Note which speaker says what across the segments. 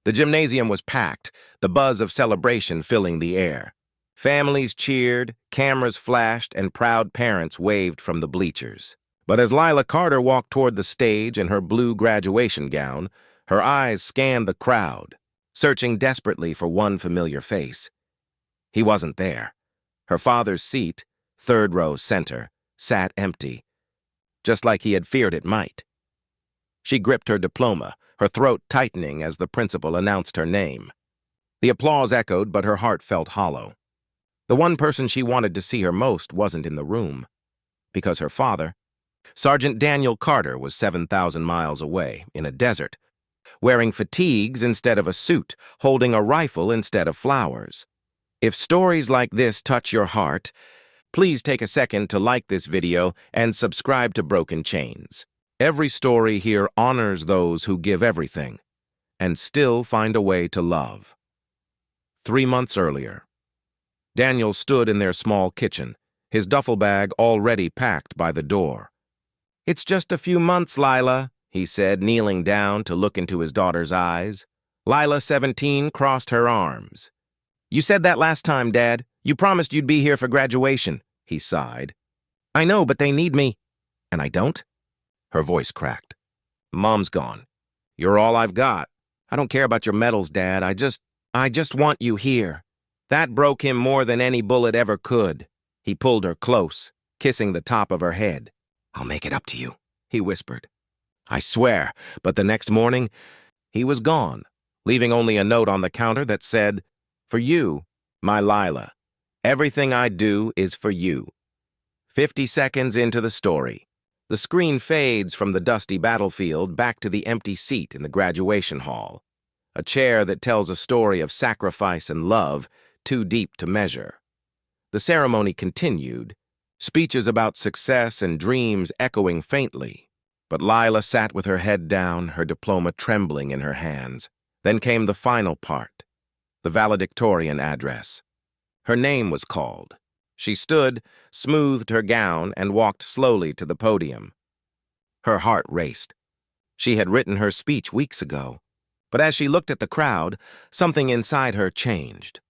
Speaker 1: The gymnasium was packed, the buzz of celebration filling the air. Families cheered, cameras flashed, and proud parents waved from the bleachers. But as Lila Carter walked toward the stage in her blue graduation gown, her eyes scanned the crowd, searching desperately for one familiar face. He wasn't there. Her father's seat, third row center, sat empty, just like he had feared it might. She gripped her diploma, her throat tightening as the principal announced her name. The applause echoed, but her heart felt hollow. The one person she wanted to see her most wasn't in the room, because her father, Sergeant Daniel Carter, was 7,000 miles away, in a desert, wearing fatigues instead of a suit, holding a rifle instead of flowers. If stories like this touch your heart, please take a second to like this video and subscribe to Broken Chains. Every story here honors those who give everything and still find a way to love. 3 months earlier, Daniel stood in their small kitchen, his duffel bag already packed by the door. "It's just a few months, Lila," he said, kneeling down to look into his daughter's eyes. Lila, 17, crossed her arms. "You said that last time, Dad. You promised you'd be here for graduation," he sighed. "I know, but they need me." "And I don't?" Her voice cracked. "Mom's gone. You're all I've got. I don't care about your medals, Dad. I just want you here." That broke him more than any bullet ever could. He pulled her close, kissing the top of her head. "I'll make it up to you," he whispered. "I swear." But the next morning, he was gone, leaving only a note on the counter that said, "For you, my Lila. Everything I do is for you." 50 seconds into the story, the screen fades from the dusty battlefield back to the empty seat in the graduation hall, a chair that tells a story of sacrifice and love too deep to measure. The ceremony continued, speeches about success and dreams echoing faintly, but Lila sat with her head down, her diploma trembling in her hands. Then came the final part, the valedictorian address. Her name was called. She stood, smoothed her gown, and walked slowly to the podium. Her heart raced. She had written her speech weeks ago, but as she looked at the crowd, something inside her changed.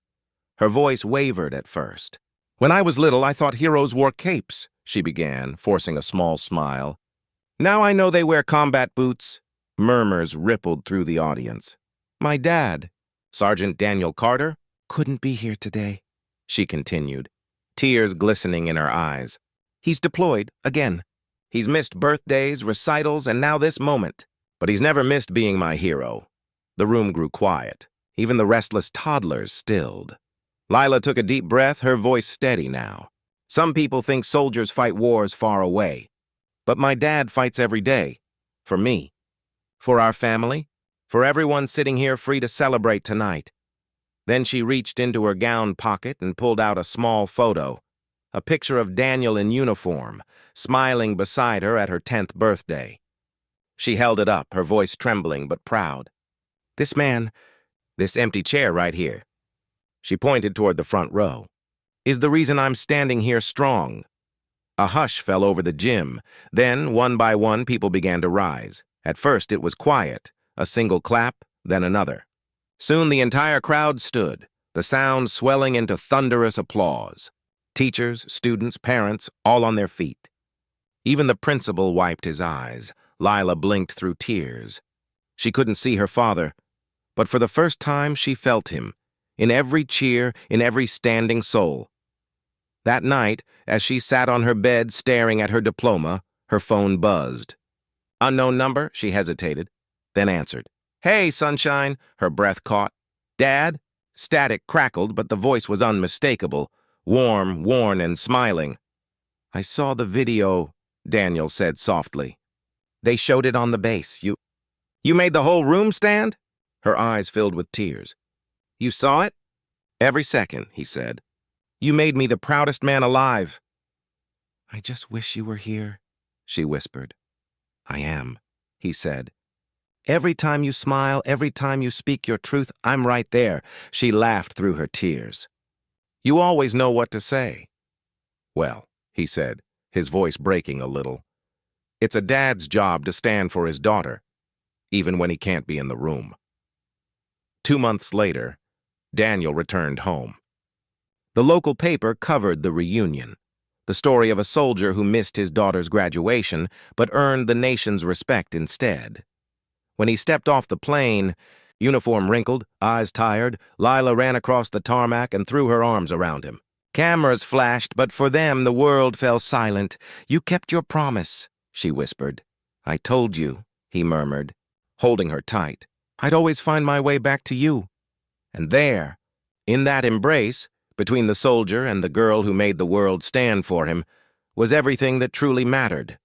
Speaker 1: Her voice wavered at first. "When I was little, I thought heroes wore capes," she began, forcing a small smile. "Now I know they wear combat boots." Murmurs rippled through the audience. "My dad, Sergeant Daniel Carter, couldn't be here today," she continued, tears glistening in her eyes. "He's deployed again. He's missed birthdays, recitals, and now this moment. But he's never missed being my hero." The room grew quiet. Even the restless toddlers stilled. Lila took a deep breath, her voice steady now. "Some people think soldiers fight wars far away. But my dad fights every day. For me. For our family. For everyone sitting here free to celebrate tonight." Then she reached into her gown pocket and pulled out a small photo, a picture of Daniel in uniform, smiling beside her at her 10th birthday. She held it up, her voice trembling but proud. "This man, this empty chair right here," she pointed toward the front row, "is the reason I'm standing here strong." A hush fell over the gym. Then, one by one, people began to rise. At first, it was quiet, a single clap, then another. Soon the entire crowd stood, the sound swelling into thunderous applause. Teachers, students, parents, all on their feet. Even the principal wiped his eyes. Lila blinked through tears. She couldn't see her father, but for the first time she felt him, in every cheer, in every standing soul. That night, as she sat on her bed staring at her diploma, her phone buzzed. "Unknown number?" She hesitated, then answered. "Hey, sunshine," her breath caught. "Dad?" Static crackled, but the voice was unmistakable, warm, worn, and smiling. "I saw the video," Daniel said softly. "They showed it on the base. You made the whole room stand?" Her eyes filled with tears. "You saw it?" "Every second," he said. "You made me the proudest man alive." "I just wish you were here," she whispered. "I am," he said. "Every time you smile, every time you speak your truth, I'm right there." She laughed through her tears. "You always know what to say." "Well," he said, his voice breaking a little, "it's a dad's job to stand for his daughter, even when he can't be in the room." 2 months later, Daniel returned home. The local paper covered the reunion, the story of a soldier who missed his daughter's graduation but earned the nation's respect instead. When he stepped off the plane, uniform wrinkled, eyes tired, Lila ran across the tarmac and threw her arms around him. Cameras flashed, but for them the world fell silent. "You kept your promise," she whispered. "I told you," he murmured, holding her tight. "I'd always find my way back to you." And there, in that embrace, between the soldier and the girl who made the world stand for him, was everything that truly mattered.